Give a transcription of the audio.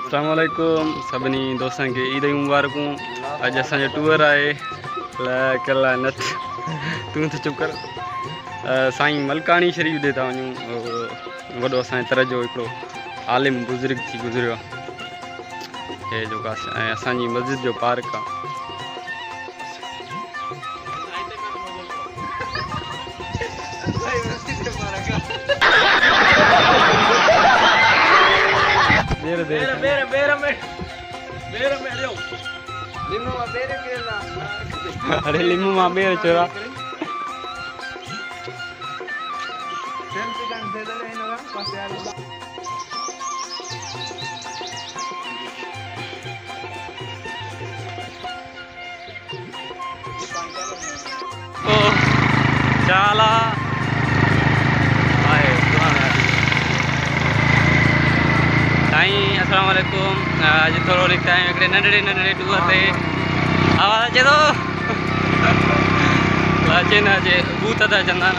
अस्सलाम वालेकुम सभिनी दोस्तन के ईद मुबारकूं। अज असांजो टूर आहे कला नथ तू तो चुप कर साईं मलकानी शरीफ दे था वञूं। वॾो असांजे तरह जो हिकिड़ो आलिम बुज़ुर्ग थी गुज़रियो आहे जो ऐं असांजी मस्जिद जो पार्क आहे। अरे लिमू मां बेर चोरा చాలా साईं अस्सलाम वालेकुम। अज थोरो निकिता आहियूं हिकिड़े नंढड़े टूर ते। आवाज़ अचे थो अचे न अचे भूत था अचनि था।